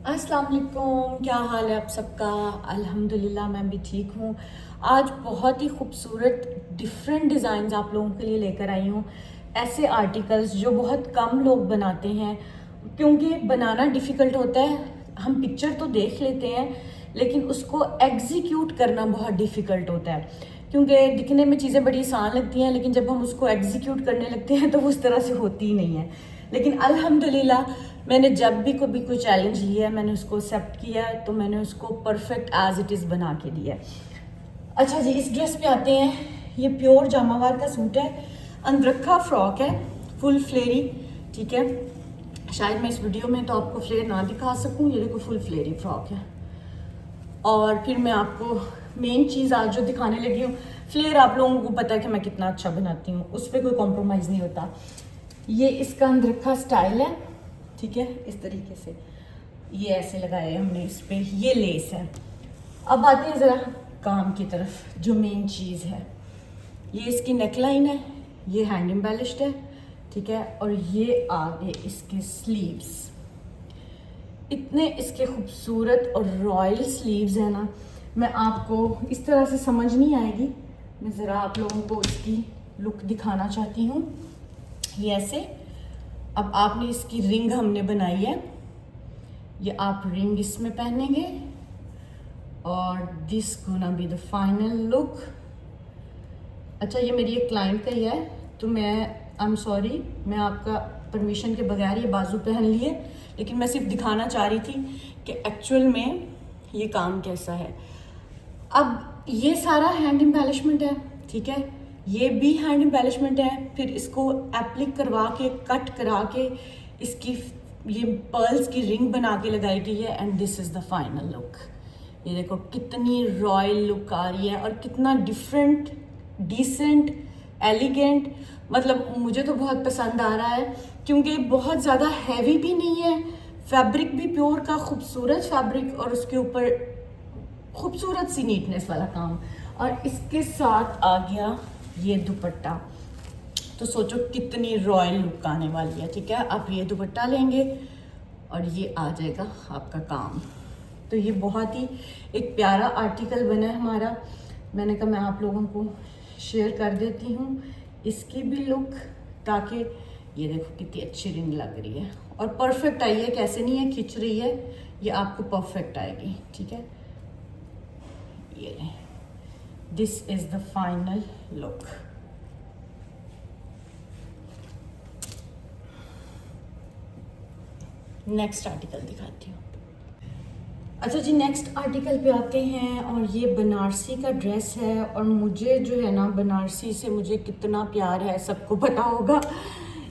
अस्सलाम वालेकुम, क्या हाल है आप सबका। अल्हम्दुलिल्लाह मैं भी ठीक हूँ। आज बहुत ही खूबसूरत डिफरेंट डिज़ाइंस आप लोगों के लिए लेकर आई हूँ। ऐसे आर्टिकल्स जो बहुत कम लोग बनाते हैं, क्योंकि बनाना डिफ़िकल्ट होता है। हम पिक्चर तो देख लेते हैं लेकिन उसको एग्जीक्यूट करना बहुत डिफ़िकल्ट होता है, क्योंकि दिखने में चीज़ें बड़ी आसान लगती हैं लेकिन जब हम उसको एग्जीक्यूट करने लगते हैं तो वो उस तरह से होती ही नहीं है। लेकिन अल्हम्दुलिल्लाह मैंने जब भी कोई चैलेंज लिया है मैंने उसको एक्सेप्ट किया है, तो मैंने उसको परफेक्ट एज इट इज़ बना के दिया है। अच्छा जी, इस ड्रेस पे आते हैं। ये प्योर जामावार का सूट है, अंदरखा फ्रॉक है, फुल फ्लेरी। ठीक है, शायद मैं इस वीडियो में तो आपको फ्लेयर ना दिखा सकूं। ये देखो फुल फ्लेरी फ्रॉक है। और फिर मैं आपको मेन चीज़ आज जो दिखाने लगी हूँ, फ्लेयर आप लोगों को पता है कि मैं कितना अच्छा बनाती हूँ, उस पर कोई कॉम्प्रोमाइज़ नहीं होता। ये इसका अंदरखा स्टाइल है। ठीक है, इस तरीके से ये ऐसे लगाए हमने इस पे, ये लेस है। अब आते हैं ज़रा काम की तरफ, जो मेन चीज़ है। ये इसकी नेकलाइन है, ये हैंड एम्बेलिश्ड है। ठीक है, और ये आगे इसके स्लीव्स, इतने इसके खूबसूरत और रॉयल स्लीव्स हैं ना, मैं आपको इस तरह से समझ नहीं आएगी। मैं ज़रा आप लोगों को इसकी लुक दिखाना चाहती हूँ। ये ऐसे, अब आपने इसकी रिंग हमने बनाई है, ये आप रिंग इसमें पहनेंगे और this gonna be the final look. अच्छा, ये मेरी एक क्लाइंट का ही है, तो मैं आई एम सॉरी, मैं आपका परमिशन के बगैर ये बाजू पहन लिए, लेकिन मैं सिर्फ दिखाना चाह रही थी कि एक्चुअल में ये काम कैसा है। अब ये सारा हैंड एम्बेलिशमेंट है। ठीक है, ये भी हैंड एम्बेलिशमेंट है, फिर इसको एप्लिक करवा के कट करा के इसकी ये पर्ल्स की रिंग बना के लगाई गई है। And this is the final look. ये देखो कितनी रॉयल लुक आ रही है और कितना डिफरेंट, डिसेंट, एलिगेंट। मतलब मुझे तो बहुत पसंद आ रहा है, क्योंकि बहुत ज़्यादा हैवी भी नहीं है, फैब्रिक भी प्योर का खूबसूरत फैब्रिक, और उसके ऊपर खूबसूरत सी नीटनेस वाला काम, और इसके साथ आ गया ये दुपट्टा। तो सोचो कितनी रॉयल लुक आने वाली है। ठीक है, आप ये दुपट्टा लेंगे और ये आ जाएगा आपका काम। तो ये बहुत ही एक प्यारा आर्टिकल बना है हमारा। मैंने कहा मैं आप लोगों को शेयर कर देती हूँ इसकी भी लुक, ताकि ये देखो कितनी अच्छी रिंग लग रही है और परफेक्ट आई है, कैसे नहीं है खिंच रही है, ये आपको परफेक्ट आएगी। ठीक है, ये this is the final look. Next article दिखाती हूँ। अच्छा जी, नेक्स्ट आर्टिकल पे आते हैं, और ये बनारसी का ड्रेस है। और मुझे जो है ना, बनारसी से मुझे कितना प्यार है सबको पता होगा।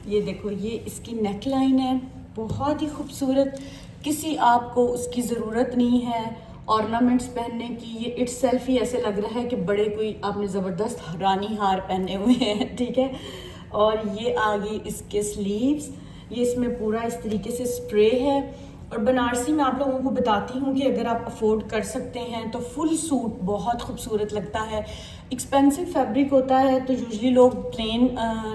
ये देखो, ये इसकी नेक लाइन है, बहुत ही खूबसूरत। किसी आपको उसकी ज़रूरत नहीं है ऑर्नामेंट्स पहनने की। ये इट्स सेल्फ ही ऐसे लग रहा है कि बड़े कोई आपने ज़बरदस्त रानी हार पहने हुए हैं। ठीक है, और ये आगे इसके स्लीव्स, ये इसमें पूरा इस तरीके से स्प्रे है। और बनारसी में आप लोगों को बताती हूँ कि अगर आप अफोर्ड कर सकते हैं तो फुल सूट बहुत खूबसूरत लगता है। एक्सपेंसिव फैब्रिक होता है तो यूजुअली लोग प्लेन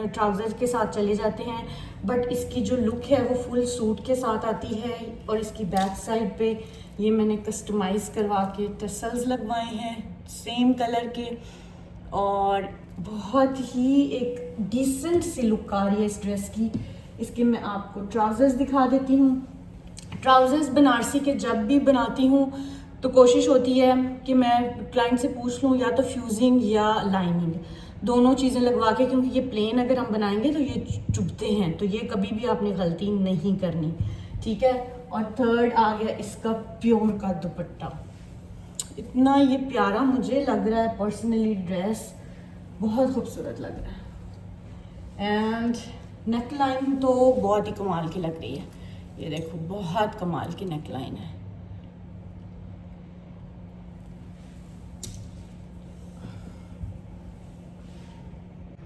ट्राउज़र के साथ चले जाते हैं, बट इसकी जो लुक है वो फुल सूट के साथ आती है। और इसकी बैक साइड पे ये मैंने कस्टमाइज़ करवा के टसल्स लगवाए हैं सेम कलर के, और बहुत ही एक डिसेंट सी लुक आ रही है इस ड्रेस की। इसके मैं आपको ट्राउज़र्स दिखा देती हूँ। ट्राउज़र्स बनारसी के जब भी बनाती हूँ तो कोशिश होती है कि मैं क्लाइंट से पूछ लूँ या तो फ्यूजिंग या लाइनिंग, दोनों चीज़ें लगवा के, क्योंकि ये प्लेन अगर हम बनाएंगे तो ये चुभते हैं, तो ये कभी भी आपने गलती नहीं करनी। ठीक है, और थर्ड आ गया इसका प्योर का दुपट्टा। इतना ये प्यारा मुझे लग रहा है पर्सनली, ड्रेस बहुत खूबसूरत लग रहा है। एंड नेक लाइन तो बहुत ही कमाल की लग रही है। ये देखो बहुत कमाल की नेक लाइन है।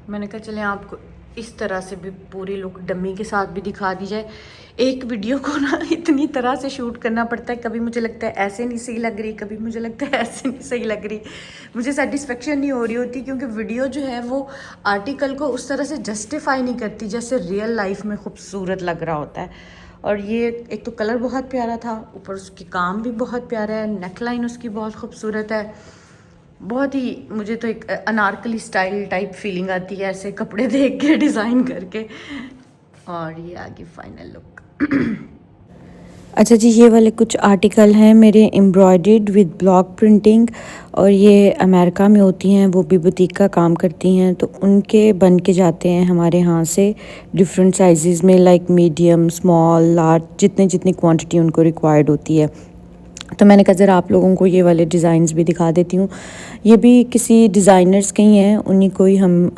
मैंने कहा चले आपको इस तरह से भी पूरी लुक डमी के साथ भी दिखा दी जाए। एक वीडियो को ना इतनी तरह से शूट करना पड़ता है, कभी मुझे लगता है ऐसे नहीं सही लग रही, कभी मुझे लगता है ऐसे नहीं सही लग रही। मुझे सेटिस्फेक्शन नहीं हो रही होती, क्योंकि वीडियो जो है वो आर्टिकल को उस तरह से जस्टिफाई नहीं करती जैसे रियल लाइफ में खूबसूरत लग रहा होता है। और ये एक तो कलर बहुत प्यारा था, ऊपर उसकी काम भी बहुत प्यारा है, नेक लाइन उसकी बहुत खूबसूरत है। बहुत ही, मुझे तो एक अनारकली स्टाइल टाइप फीलिंग आती है ऐसे कपड़े देख के, डिज़ाइन करके। और ये आगे फाइनल लुक। अच्छा जी, ये वाले कुछ आर्टिकल हैं मेरे एम्ब्रॉयडर्ड विद ब्लॉक प्रिंटिंग, और ये अमेरिका में होती हैं, वो भी बुटीक का काम करती हैं, तो उनके बन के जाते हैं हमारे यहाँ से डिफरेंट साइज़ में, लाइक मीडियम, स्मॉल, लार्ज, जितनी जितनी क्वांटिटी उनको रिक्वायर्ड होती है। तो मैंने कहा ज़रा आप लोगों को ये वाले डिज़ाइंस भी दिखा देती हूँ। ये भी किसी डिज़ाइनर्स के ही हैं, उन्हीं को ही हम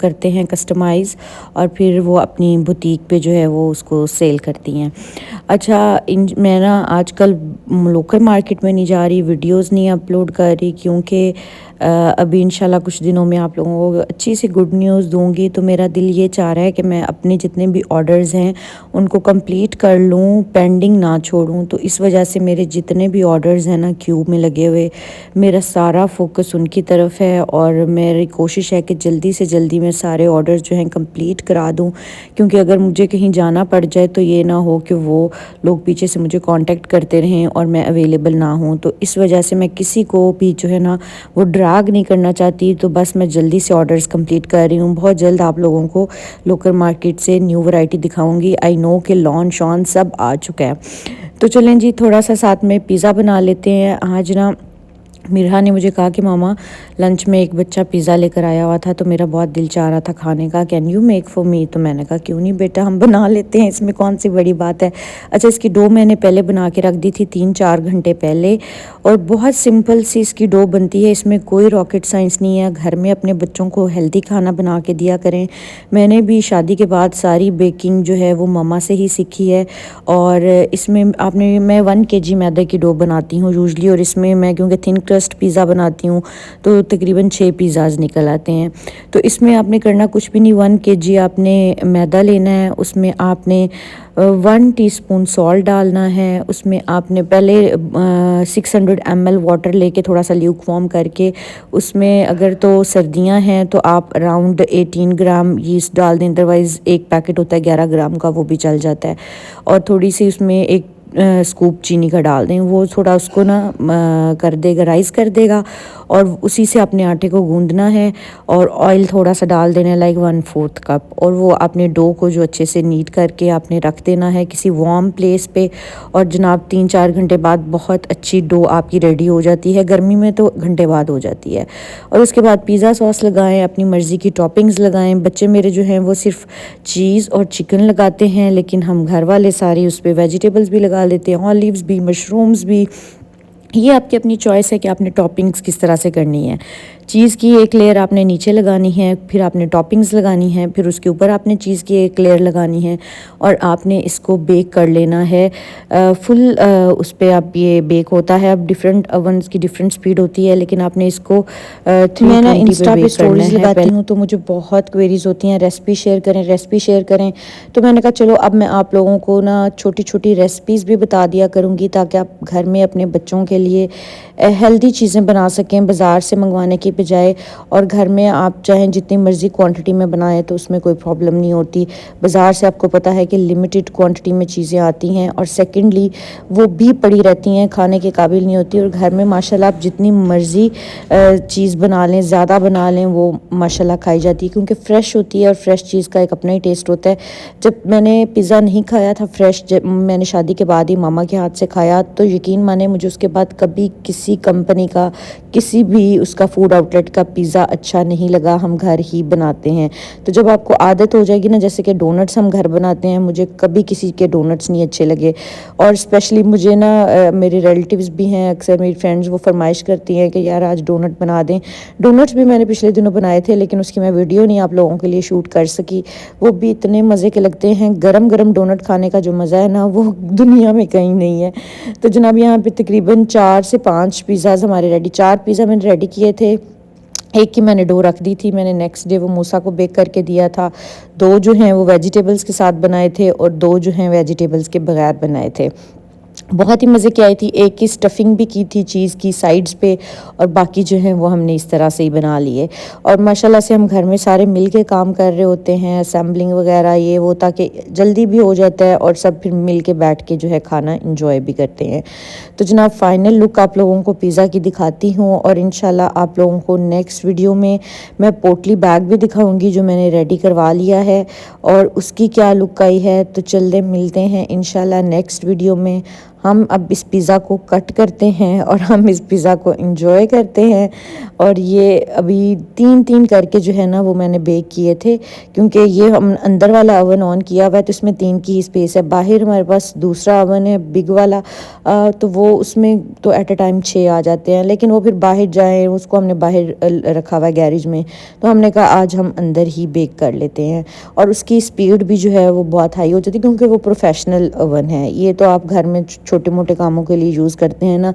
करते हैं कस्टमाइज़, और फिर वो अपनी बुटीक पे जो है वो उसको सेल करती हैं। अच्छा, मैं ना आजकल लोकल मार्केट में नहीं जा रही, वीडियोस नहीं अपलोड कर रही, क्योंकि अभी इंशाल्लाह कुछ दिनों में आप लोगों को अच्छी सी गुड न्यूज़ दूंगी। तो मेरा दिल ये चाह रहा है कि मैं अपने जितने भी ऑर्डर्स हैं उनको कंप्लीट कर लूँ, पेंडिंग ना छोड़ूँ। तो इस वजह से मेरे जितने भी ऑर्डर्स हैं ना क्यू में लगे हुए, मेरा सारा फोकस उनकी तरफ है, और मेरी कोशिश है कि जल्दी से जल्दी मैं सारे ऑर्डर्स जो हैं कंप्लीट करा दूँ, क्योंकि अगर मुझे कहीं जाना पड़ जाए तो ये ना हो कि वो लोग पीछे से मुझे कांटेक्ट करते रहें और मैं अवेलेबल ना हूँ। तो इस वजह से मैं किसी को भी जो है ना वो ड्रैग नहीं करना चाहती, तो बस मैं जल्दी से ऑर्डर्स कंप्लीट कर रही हूँ। बहुत जल्द आप लोगों को लोकल मार्केट से न्यू वैरायटी दिखाऊंगी। आई नो कि लॉन शॉन सब आ चुका है। तो चलें जी, थोड़ा सा साथ में पिज़्ज़ा बना लेते हैं। आज ना मिरहा ने मुझे कहा कि मामा लंच में एक बच्चा पिज़्ज़ा लेकर आया हुआ था, तो मेरा बहुत दिल चाह रहा था खाने का, can you make for me? तो मैंने कहा क्यों नहीं बेटा, हम बना लेते हैं, इसमें कौन सी बड़ी बात है। अच्छा, इसकी डो मैंने पहले बना के रख दी थी 3-4 घंटे पहले, और बहुत सिंपल सी इसकी डो बनती है, इसमें कोई रॉकेट साइंस नहीं है। घर में अपने बच्चों को हेल्दी खाना बना के दिया करें। मैंने भी शादी के बाद सारी बेकिंग जो है वो मम्मा से ही सीखी है, और इसमें मैं 1 kg मैदे की डो बनाती हूँ यूजली, और इसमें मैं क्योंकि थिन क्रस्ट पिज़्ज़ा बनाती हूँ तो तकरीबन 6 पिज़्ज़ाज निकल आते हैं। तो इसमें आपने करना कुछ भी नहीं, 1 kg आपने मैदा लेना है, उसमें आपने 1 टीस्पून सॉल्ट डालना है, उसमें आपने पहले 600 ml वाटर लेके थोड़ा सा ल्यूक वार्म करके, उसमें अगर तो सर्दियां हैं तो आप अराउंड 18 ग्राम यीस्ट डाल दें, अदरवाइज़ एक पैकेट होता है 11 ग्राम का, वो भी चल जाता है। और थोड़ी सी उसमें एक स्कूप चीनी का डाल दें, वो थोड़ा उसको ना कर देगा, राइस कर देगा, और उसी से अपने आटे को गूंदना है, और ऑयल थोड़ा सा डाल देना है, लाइक 1/4 कप, और वो अपने डो को जो अच्छे से नीट करके आपने रख देना है किसी वार्म प्लेस पे। और जनाब 3-4 घंटे बाद बहुत अच्छी डो आपकी रेडी हो जाती है, गर्मी में तो घंटे बाद हो जाती है। और उसके बाद पिज़्ज़ा सॉस लगाएं, अपनी मर्ज़ी की टॉपिंग्स लगाएं। बच्चे मेरे जो हैं वो सिर्फ चीज़ और चिकन लगाते हैं, लेकिन हम घर वाले सारी उस पर वेजिटेबल्स भी लगा लेते हैं, ऑलिव्स भी, मशरूम्स भी। ये आपकी अपनी चॉइस है कि आपने टॉपिंग्स किस तरह से करनी है। चीज़ की एक लेयर आपने नीचे लगानी है, फिर आपने टॉपिंग्स लगानी है, फिर उसके ऊपर आपने चीज़ की एक लेयर लगानी है, और आपने इसको बेक कर लेना है फुल उस पर। आप ये बेक होता है, अब डिफरेंट ओवन्स की डिफरेंट स्पीड होती है, लेकिन आपने इसको 320 पे बेक करना है। लगाती हूँ तो मुझे बहुत क्वेरीज होती हैं, रेसिपी शेयर करें, रेसिपी शेयर करें। तो मैंने कहा चलो अब मैं आप लोगों को ना छोटी छोटी रेसिपीज़ भी बता दिया करूँगी, ताकि आप घर में अपने बच्चों के लिए हेल्दी चीज़ें बना सकें बाज़ार से मंगवाने की बजाय। और घर में आप चाहें जितनी मर्ज़ी क्वांटिटी में बनाएं तो उसमें कोई प्रॉब्लम नहीं होती। बाज़ार से आपको पता है कि लिमिटेड क्वांटिटी में चीज़ें आती हैं, और सेकेंडली वो भी पड़ी रहती हैं, खाने के काबिल नहीं होती। और घर में माशाल्लाह आप जितनी मर्ज़ी चीज़ बना लें, ज़्यादा बना लें, वो माशाल्लाह खाई जाती है, क्योंकि फ़्रेश होती है, और फ़्रेश चीज़ का एक अपना ही टेस्ट होता है। जब मैंने पिज़्ज़ा नहीं खाया था फ्रेश, जब मैंने शादी के बाद ही मामा के हाथ से खाया, तो यकीन माने मुझे उसके बाद कभी किसी कंपनी का, किसी भी उसका फूड आउटलेट का पिज़्ज़ा अच्छा नहीं लगा। हम घर ही बनाते हैं। तो जब आपको आदत हो जाएगी ना, जैसे कि डोनट्स हम घर बनाते हैं, मुझे कभी किसी के डोनट्स नहीं अच्छे लगे। और स्पेशली मुझे ना मेरे रिलेटिव्स भी हैं, अक्सर मेरी फ्रेंड्स वो फरमाइश करती हैं कि यार आज डोनट बना दें। डोनट्स भी मैंने पिछले दिनों बनाए थे, लेकिन उसकी मैं वीडियो नहीं आप लोगों के लिए शूट कर सकी। वो भी इतने मज़े के लगते हैं। गरम गरम डोनट खाने का जो मज़ा है ना, वो दुनिया में कहीं नहीं है। तो जनाब यहाँ पे तकरीबन 4 से 5 पिज़्ज़ाज हमारे रेडी, 4 पिज़्ज़ा मैंने रेडी किए थे। एक की मैंने डो रख दी थी, मैंने नेक्स्ट डे वो मूसा को बेक करके दिया था। 2 जो हैं वो वेजिटेबल्स के साथ बनाए थे, और 2 जो हैं वेजिटेबल्स के बगैर बनाए थे। बहुत ही मज़े की आई थी। एक की स्टफिंग भी की थी चीज़ की साइड्स पे, और बाकी जो है वो हमने इस तरह से ही बना लिए। और माशाल्लाह से हम घर में सारे मिल के काम कर रहे होते हैं, असेंबलिंग वगैरह ये वो, ताकि जल्दी भी हो जाता है और सब फिर मिल के बैठ के जो है खाना इंजॉय भी करते हैं। तो जनाब फाइनल लुक आप लोगों को पिज़्ज़ा की दिखाती हूँ, और इंशाल्लाह आप लोगों को नेक्स्ट वीडियो में मैं पोटली बैग भी दिखाऊँगी जो मैंने रेडी करवा लिया है, और उसकी क्या लुक आई है। तो चलते मिलते हैं इंशाल्लाह नेक्स्ट वीडियो में। हम अब इस पिज़्ज़ा को कट करते हैं और हम इस पिज़्ज़ा को एंजॉय करते हैं। और ये अभी 3-3 करके जो है ना वो मैंने बेक किए थे, क्योंकि ये हम अंदर वाला ओवन ऑन किया हुआ है तो इसमें 3 की ही स्पेस है। बाहर हमारे पास दूसरा ओवन है बिग वाला, तो वो उसमें तो एट अ टाइम 6 आ जाते हैं, लेकिन वो फिर बाहर जाए, उसको हमने बाहर रखा हुआ है गैरेज में, तो हमने कहा आज हम अंदर ही बेक कर लेते हैं। और उसकी स्पीड भी जो है वो बहुत हाई हो जाती है, क्योंकि वो प्रोफेशनल ओवन है। ये तो आप घर में छोटे मोटे कामों के लिए यूज़ करते हैं ना।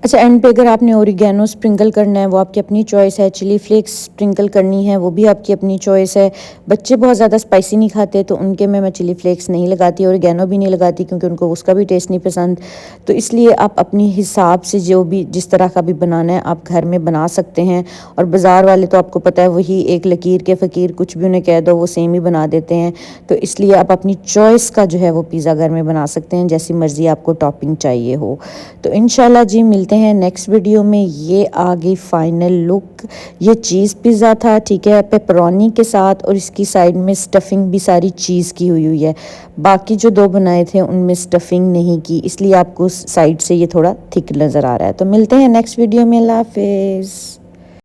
अच्छा, एंड पे अगर आपने ओरिगेनो स्प्रिंकल करना है वो आपकी अपनी चॉइस है, चिली फ्लेक्स स्प्रिंकल करनी है वो भी आपकी अपनी चॉइस है। बच्चे बहुत ज़्यादा स्पाइसी नहीं खाते तो उनके में मैं चिली फ्लेक्स नहीं लगाती, ओरिगेनो भी नहीं लगाती, क्योंकि उनको उसका भी टेस्ट नहीं पसंद। तो इसलिए आप अपनी हिसाब से जो भी जिस तरह का भी बनाना है आप घर में बना सकते हैं। और बाज़ार वाले तो आपको पता है वही एक लकीर के फ़कीर, कुछ भी उन्हें कह दो वो सेम ही बना देते हैं। तो इसलिए आप अपनी चॉइस का जो है वो पिज़्ज़ा घर में बना सकते हैं, जैसी मर्ज़ी आपको टॉपिंग चाहिए हो। तो इंशाल्लाह जी मिलते हैं नेक्स्ट वीडियो में। ये आ गई फाइनल लुक। ये चीज़ पिज़्ज़ा था, ठीक है, पेपरोनी के साथ, और इसकी साइड में स्टफिंग भी सारी चीज़ की हुई है। बाकी जो 2 बनाए थे उनमें स्टफिंग नहीं की, इसलिए आपको साइड से ये थोड़ा थिक नज़र आ रहा है। तो मिलते हैं नेक्स्ट वीडियो में। अल्लाह हाफिज़।